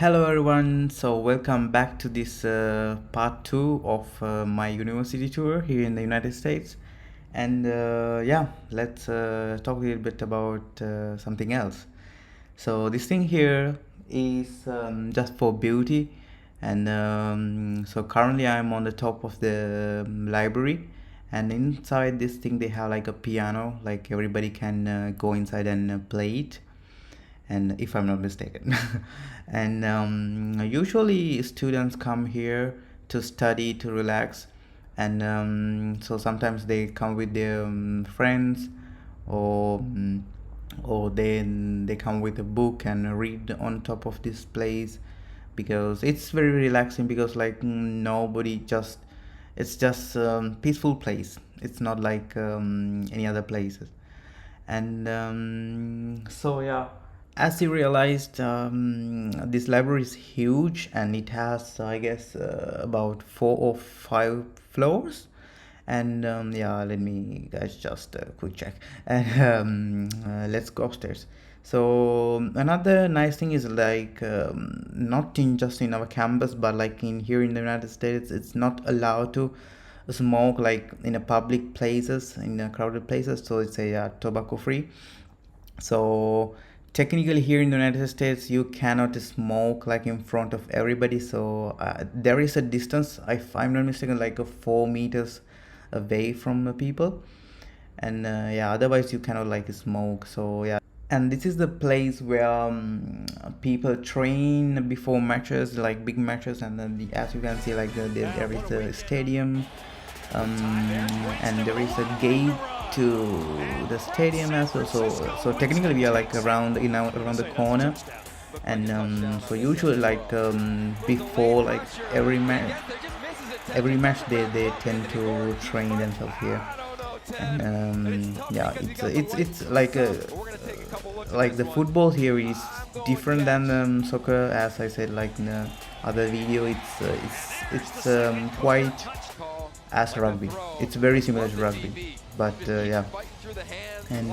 Hello everyone, so welcome back to this part 2 of my university tour here in the United States. And yeah, let's talk a little bit about something else. So this thing here is just for beauty, and so currently I'm on the top of the library, and inside this thing they have like a piano, like everybody can go inside and play it, and if I'm not mistaken. And usually students come here to study, to relax, and so sometimes they come with their friends, or or they come with a book and read on top of this place, because it's very relaxing, because like nobody just, it's just peaceful place. It's not like any other places. And so yeah, as you realized, this library is huge, and it has, I guess, about 4 or 5 floors. And yeah, let me guys just quick check, and let's go upstairs. So another nice thing is like, not in just in our campus, but like in here in the United States, it's not allowed to smoke like in a public places, in a crowded places. So it's a tobacco free. So technically here in the United States you cannot smoke like in front of everybody. So there is a distance, if I'm not mistaken, like a 4 meters away from the people. And yeah, otherwise you cannot like smoke. So yeah, and this is the place where people train before matches, like big matches. And then as you can see, like there is a stadium, and there is a gate to the stadium as well. So technically we are like around around the corner. And so usually like before like every match they tend to train themselves here. And yeah, it's like the football here is different than soccer. As I said, like in the other video, it's quite as rugby. It's very similar to rugby, but yeah. And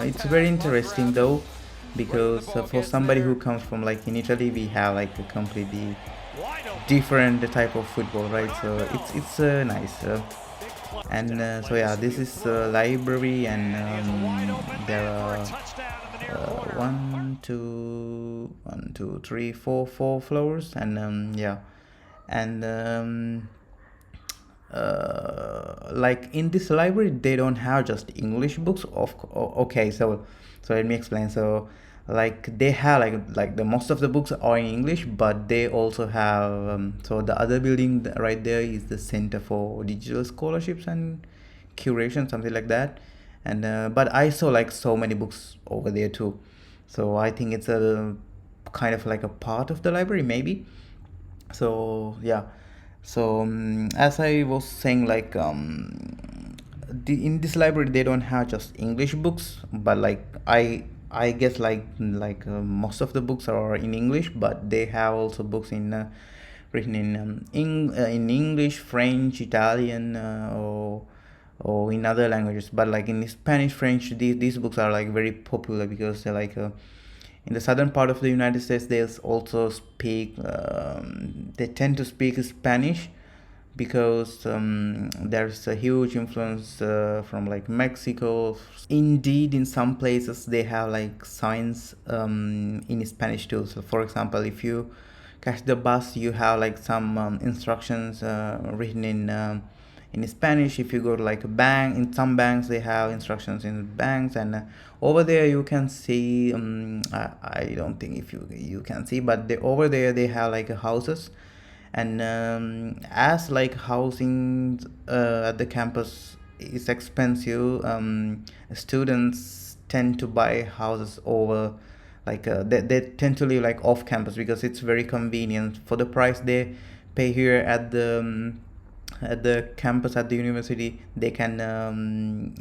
it's very interesting though, because for somebody who comes from like in Italy, we have like a completely different type of football, right? So it's nice. And so yeah, this is a library, and there are one, two, three, four floors. And yeah, and like in this library they don't have just English books. Okay, so let me explain. So like they have like the most of the books are in English, but they also have so the other building right there is the Center for Digital Scholarships and Curation, something like that. And but I saw like so many books over there too, so I think it's a kind of like a part of the library maybe. So yeah, so as I was saying, like in this library they don't have just English books, but like I guess like most of the books are in English, but they have also books in written in English, French, Italian, or in other languages. But like in Spanish, French, these books are like very popular, because they're like in the southern part of the United States, they also speak. They tend to speak Spanish, because there's a huge influence from like Mexico. Indeed, in some places they have like signs in Spanish too. So, for example, if you catch the bus, you have like some instructions written in Spanish. If you go to like a bank, in some banks they have instructions in banks. And over there you can see, I don't think if you can see, but over there they have like houses. And as like housing at the campus is expensive, students tend to buy houses over, like they tend to live like off campus, because it's very convenient for the price they pay here at the campus, at the university. They can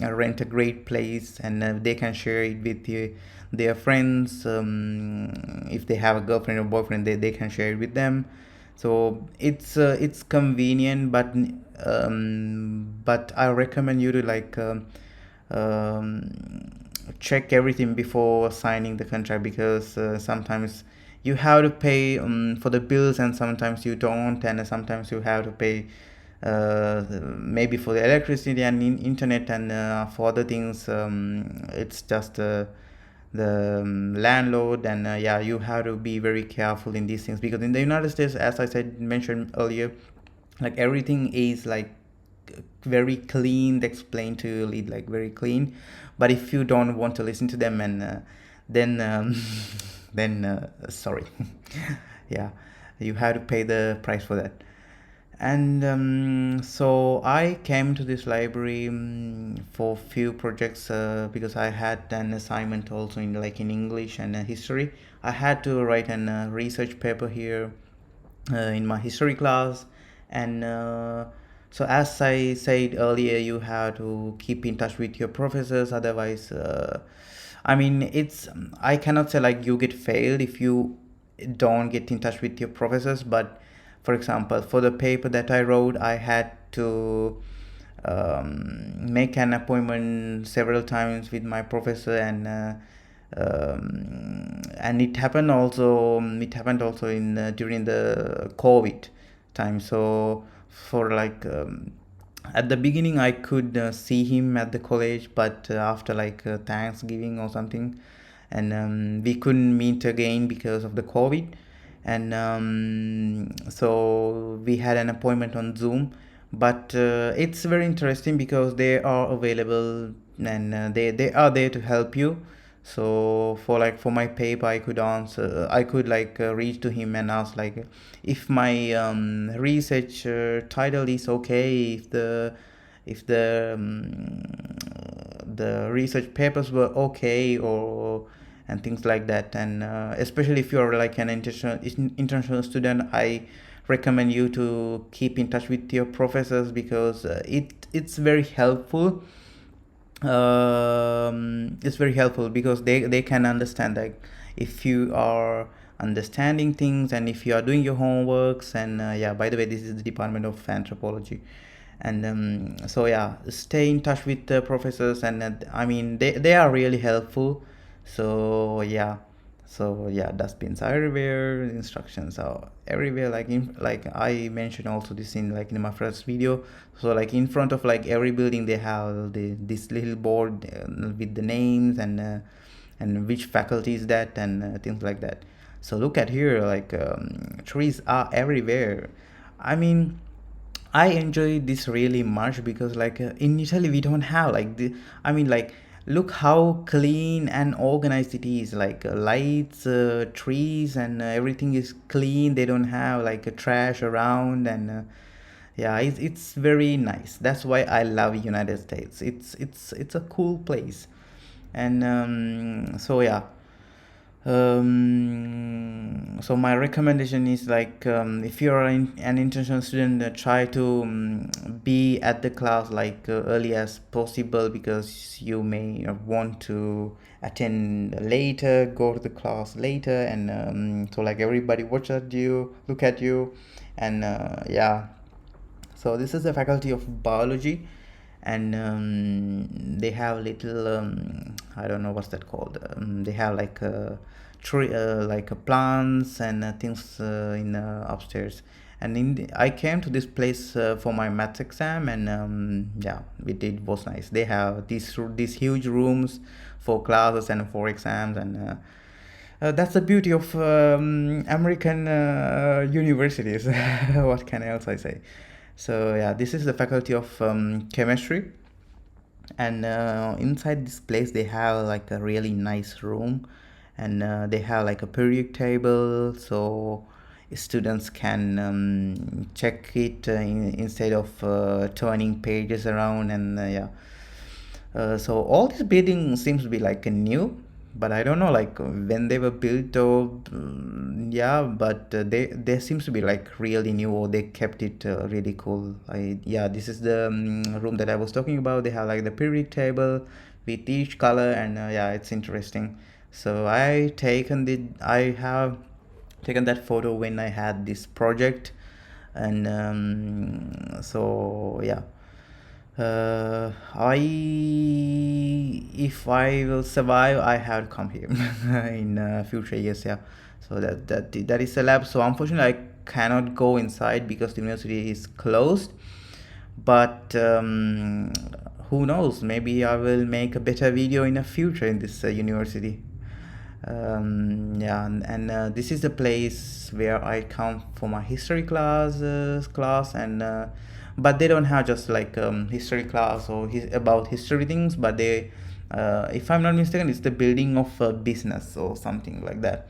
rent a great place, and they can share it with their friends. If they have a girlfriend or boyfriend, they can share it with them. So it's convenient, but I recommend you to like check everything before signing the contract, because sometimes you have to pay for the bills, and sometimes you don't, and sometimes you have to pay maybe for the electricity and internet, and for other things it's just the landlord. And yeah, you have to be very careful in these things, because in the United States, as I said, mentioned earlier, like everything is like very clean. They explain to you like very clean, but if you don't want to listen to them, and then then sorry, yeah, you have to pay the price for that. And so I came to this library for few projects, because I had an assignment also in like in English and history. I had to write an research paper here in my history class. And so as I said earlier, you have to keep in touch with your professors, otherwise I mean, it's, I cannot say like you get failed if you don't get in touch with your professors. But for example, for the paper that I wrote, I had to make an appointment several times with my professor. And it happened also in during the COVID time. So for like at the beginning I could see him at the college, but after like Thanksgiving or something, and we couldn't meet again because of the COVID. And so we had an appointment on Zoom. But it's very interesting because they are available, and they are there to help you. So for like for my paper, I could like reach to him and ask like if my research title is okay, if the research papers were okay, or and things like that. And especially if you're like an international student, I recommend you to keep in touch with your professors, because it's very helpful. It's very helpful because they can understand like if you are understanding things, and if you are doing your homeworks. And yeah, by the way, this is the Department of Anthropology. And so yeah, stay in touch with the professors. And I mean, they are really helpful. So yeah, dustbins are everywhere, instructions are everywhere, like like I mentioned also this in like in my first video. So like in front of like every building, they have this little board with the names, and which faculty is that, and things like that. So look at here, like trees are everywhere. I mean, I enjoy this really much because like in Italy we don't have like the, I mean, like look how clean and organized it is, like lights, trees, and everything is clean. They don't have like a trash around. And yeah, it's very nice. That's why I love United States. It's a cool place. And so yeah, so my recommendation is like if you're an international student, try to be at the class like early as possible, because you may want to attend later, go to the class later. And so like everybody watch at you, look at you. And yeah, so this is the faculty of biology. And they have little I don't know what's that called. They have like a tree, like plants and things in upstairs. And I came to this place for my maths exam. And yeah, it was nice. They have these huge rooms for classes and for exams. And that's the beauty of American universities. What can else I say? So yeah, this is the faculty of chemistry. And inside this place they have like a really nice room. And they have like a periodic table, so students can check it instead of turning pages around. And yeah, so all this building seems to be like a new, but I don't know like when they were built, or yeah, but they seems to be like really new, or they kept it really cool. Yeah, this is the room that I was talking about. They have like the periodic table with each color. And yeah, it's interesting. So I have taken that photo when I had this project. And so yeah, I if I will survive, I have to come here in future years. Yeah, so that is the lab. So unfortunately, I cannot go inside because the university is closed. But who knows? Maybe I will make a better video in the future in this university. Yeah, and this is the place where I come for my history class, and but they don't have just like history class or about history things, but they, if I'm not mistaken, it's the building of a business or something like that.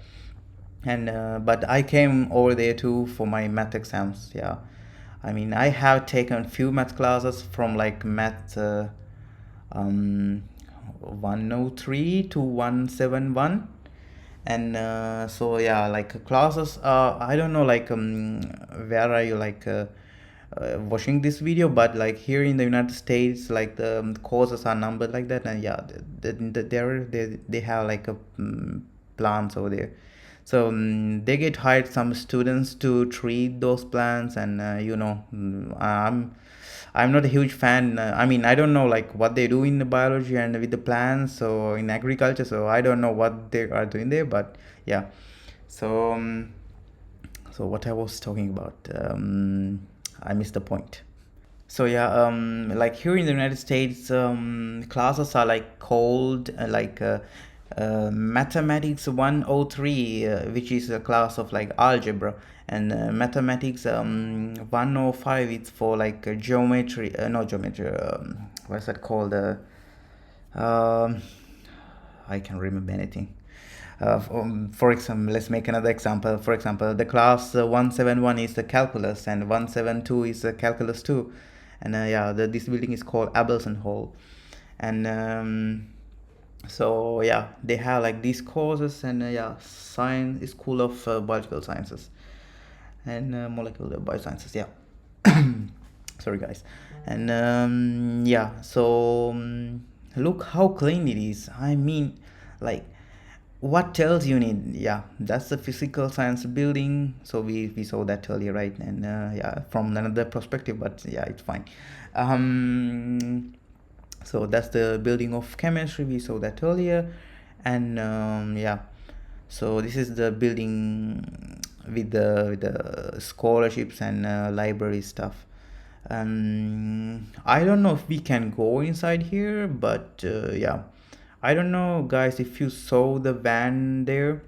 And but I came over there too for my math exams. Yeah, I mean I have taken few math classes from like math um 103 to 171. And so yeah, like classes, I don't know like where are you like watching this video, but like here in the United States, like the courses are numbered like that. And yeah, they have like a plans over there. So they get hired some students to treat those plants. And I'm not a huge fan. I mean, I don't know like what they do in the biology and with the plants or in agriculture. So I don't know what they are doing there. But yeah, so so what I was talking about, I missed the point. So yeah, like here in the United States, classes are like called mathematics 103, which is a class of like algebra, and mathematics 105, it's for like geometry, not geometry. What's that called? Um, I can't remember anything. For example, let's make another example. For example, the class 171 is the calculus, and 172 is the calculus 2. And yeah, this building is called Abelson Hall. And so yeah, they have like these courses. And yeah, science, School of Biological Sciences and Molecular Biosciences. Yeah. Sorry guys. And yeah, so look how clean it is. I mean, like, what tells you need? Yeah, that's the physical science building. So we saw that earlier, right? And yeah, from another perspective, but yeah, it's fine. So that's the building of chemistry, we saw that earlier. And yeah, so this is the building with the scholarships and library stuff. I don't know if we can go inside here, but yeah, I don't know guys if you saw the van there.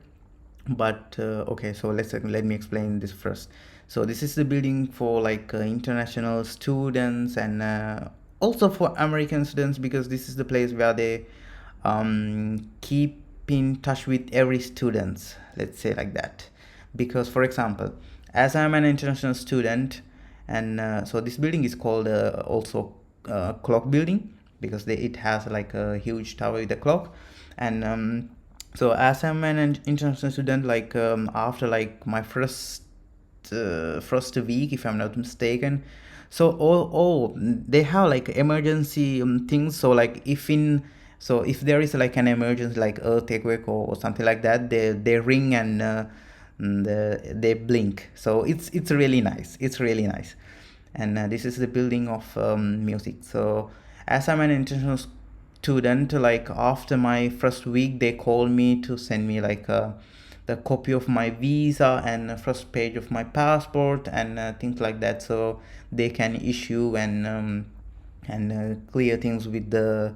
But okay, so let me explain this first. So this is the building for like international students, and also for American students, because this is the place where they keep in touch with every students, let's say like that. Because for example, as I'm an international student, and so this building is called also clock building, because it has like a huge tower with a clock. And so as I'm an international student, like after like my first week, if I'm not mistaken, so all they have like emergency things. So like if there is like an emergency like earthquake or something like that, they ring, and they blink. So it's really nice. It's really nice. And this is the building of music. So as I'm an international student, like after my first week, they called me to send me like the copy of my visa and the first page of my passport and things like that, so they can issue and clear things with the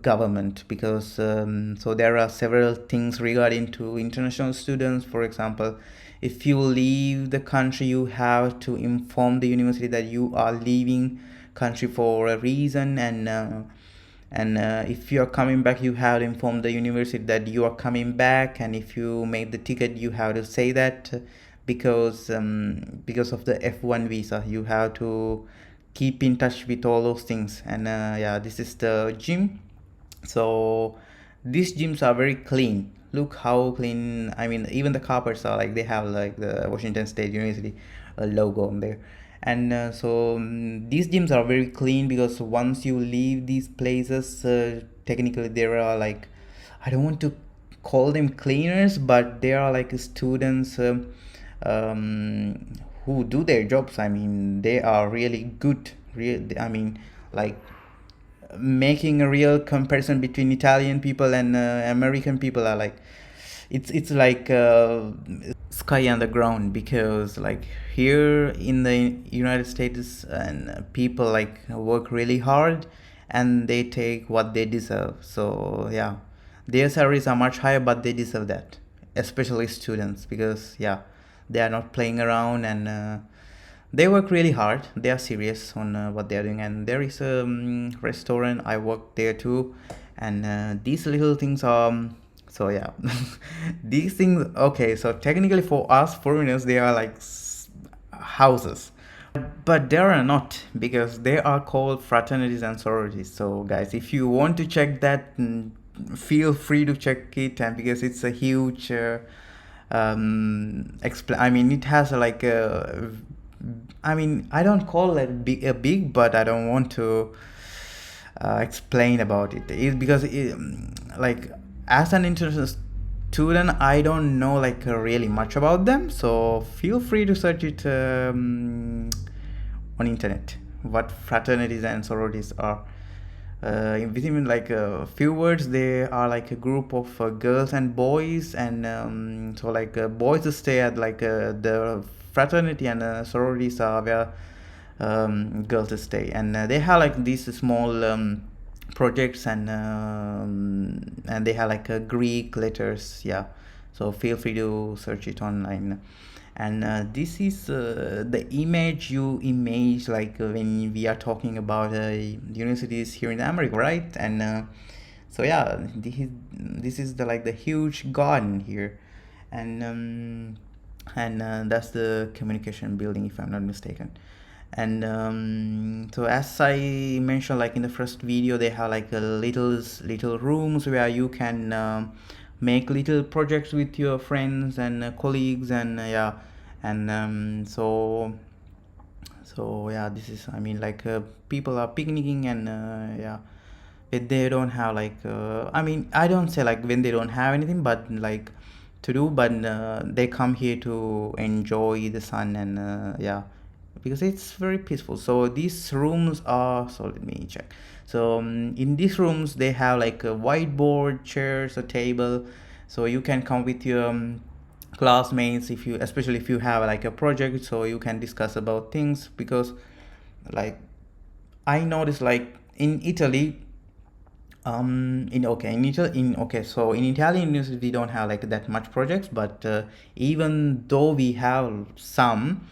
government. Because so there are several things regarding to international students. For example, if you leave the country, you have to inform the university that you are leaving country for a reason. And if you are coming back, you have to inform the university that you are coming back. And if you made the ticket, you have to say that, because of the F1 visa, you have to keep in touch with all those things. And yeah, this is the gym. So these gyms are very clean. Look how clean. I mean, even the carpets are like, they have like the Washington State University logo on there. And so these gyms are very clean, because once you leave these places, technically there are like, I don't want to call them cleaners, but they are like students um, who do their jobs. I mean, they are really good, I mean, like making a real comparison between Italian people and American people are like it's like sky and the ground, because like here in the United States and people like work really hard and they take what they deserve. So yeah, their salaries are much higher, but they deserve that, especially students, because yeah, they are not playing around, and they work really hard. They are serious on what they are doing. And there is a restaurant, I work there too, and these little things are so yeah. These things, okay, so technically for us foreigners they are like houses, but there are not, because they are called fraternities and sororities. So guys, if you want to check that, feel free to check it, and because it's a huge I mean, it has like a, I mean, I don't call it big, but I don't want to explain about it. Because like as an international student, I don't know like really much about them. So feel free to search it on internet, what fraternities and sororities are. Within like a few words, they are like a group of girls and boys, and so like boys stay at like the fraternity, and sororities are where girls stay, and they have like these small projects, and they have like Greek letters, yeah. So feel free to search it online. And this is the image you image like when we are talking about universities here in America, right? And so yeah, this is the like the huge garden here, and that's the communication building, if I'm not mistaken. And so as I mentioned, like in the first video, they have like a little rooms where you can make little projects with your friends and colleagues, and yeah. And so yeah, this is, I mean, like people are picnicking, and yeah, if they don't have like I mean, I don't say like when they don't have anything but like to do, but they come here to enjoy the sun, and yeah, because it's very peaceful. So these rooms are, so let me check. So in these rooms they have like a whiteboard, chairs, a table, so you can come with your classmates, if you, especially if you have like a project, so you can discuss about things. Because like I noticed like in Italy, so in Italian university we don't have like that much projects, but even though we have some,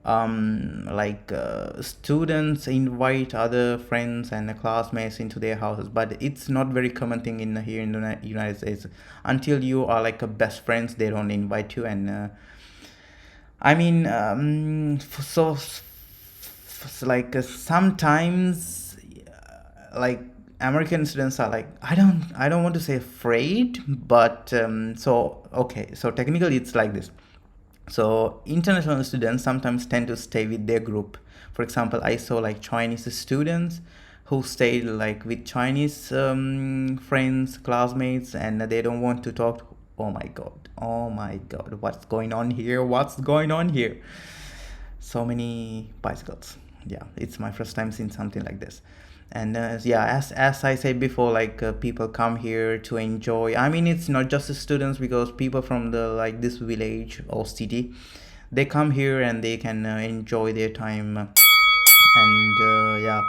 like students invite other friends and classmates into their houses, but it's not very common thing in here in the United States. Until you are like a best friends, they don't invite you. And I mean, like sometimes like American students are like, I don't want to say afraid, but so okay, so technically it's like this. So international students sometimes tend to stay with their group. For example, I saw like Chinese students who stayed like with Chinese friends, classmates, and they don't want to talk. Oh my god, what's going on here? What's going on here? So many bicycles. Yeah, it's my first time seeing something like this. And yeah, as I said before, like people come here to enjoy. I mean, it's not just the students, because people from the like this village or city, they come here and they can enjoy their time. And yeah,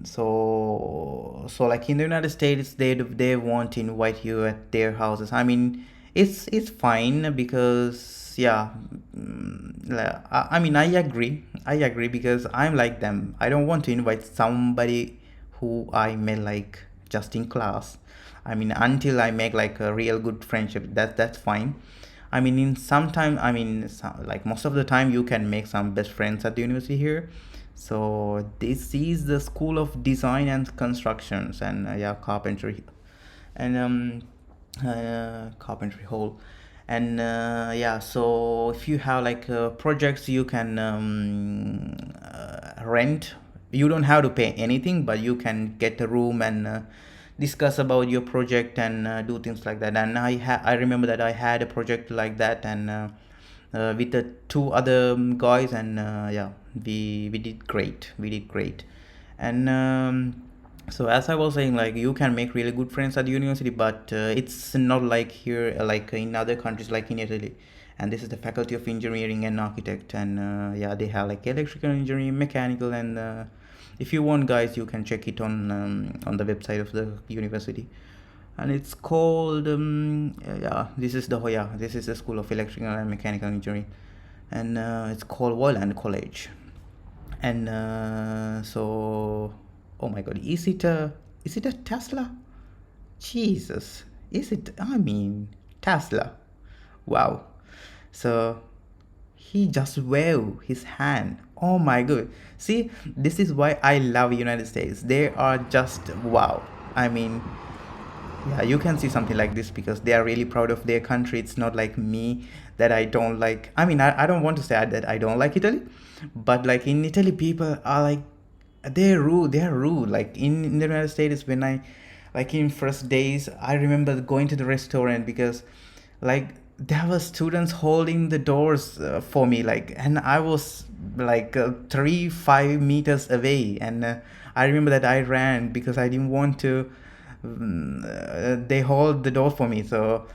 so like in the United States, they won't invite you at their houses. I mean, it's fine, because yeah, I mean, I agree, because I'm like them. I don't want to invite somebody who I met like just in class. I mean, until I make like a real good friendship, that's fine. I mean, in some time, I mean, like most of the time, you can make some best friends at the university here. So this is the School of Design and Constructions, and yeah, carpentry, and carpentry hall. And yeah, so if you have like projects, you can rent. You don't have to pay anything, but you can get a room and discuss about your project and do things like that. And I remember that I had a project like that, and with the two other guys, and yeah, we did great. We did great. And so as I was saying, like, you can make really good friends at the university, but it's not like here, like in other countries, like in Italy. And this is the faculty of engineering and architect, and yeah, they have like electrical engineering, mechanical, and if you want, guys, you can check it on the website of the university. And it's called yeah, this is the School of Electrical and Mechanical Engineering, and it's called Woyland College. And so, oh my god, is it a Tesla? Jesus, is it? I mean, Tesla. Wow. So he just waved his hand. Oh my god. See, this is why I love United States. They are just wow. I mean, yeah, you can see something like this because they are really proud of their country. It's not like me that I don't like. I mean, I don't want to say that I don't like Italy, but like in Italy, people are like, they're rude. They're rude. Like in the United States, when I, like in first days, I remember going to the restaurant because, like, there were students holding the doors for me, like, and I was like 5 meters away, and I remember that I ran because I didn't want to. They hold the door for me, so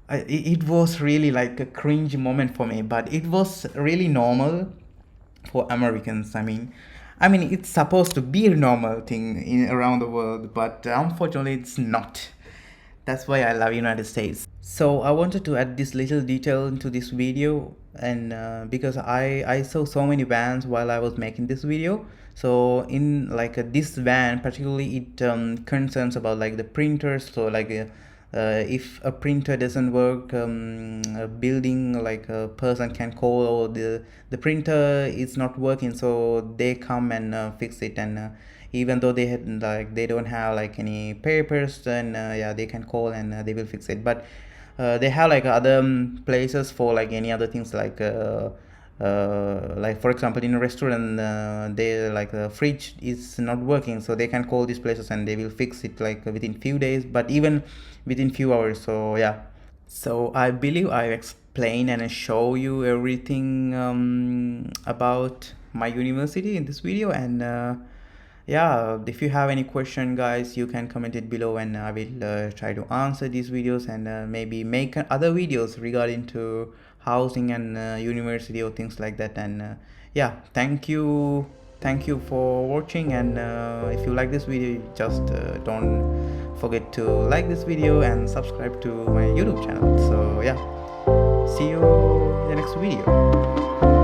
it was really like a cringe moment for me, but it was really normal for Americans. I mean, it's supposed to be a normal thing around the world, but unfortunately, it's not. That's why I love United States. So I wanted to add this little detail into this video, and because I saw so many vans while I was making this video. So in like this van particularly, it concerns about like the printers. So like if a printer doesn't work, a building, like a person can call, or the printer is not working, so they come and fix it. And even though they had like they don't have like any papers, then yeah, they can call and they will fix it. But they have like other places for like any other things, like for example in a restaurant, they like the fridge is not working, so they can call these places and they will fix it like within few days, but even within few hours. So yeah, so I believe I explained and I show you everything about my university in this video. And yeah, if you have any question, guys, you can comment it below, and I will try to answer these videos, and maybe make other videos regarding to housing and university or things like that. And yeah, thank you for watching. And if you like this video, just don't forget to like this video and subscribe to my YouTube channel. So yeah, see you in the next video.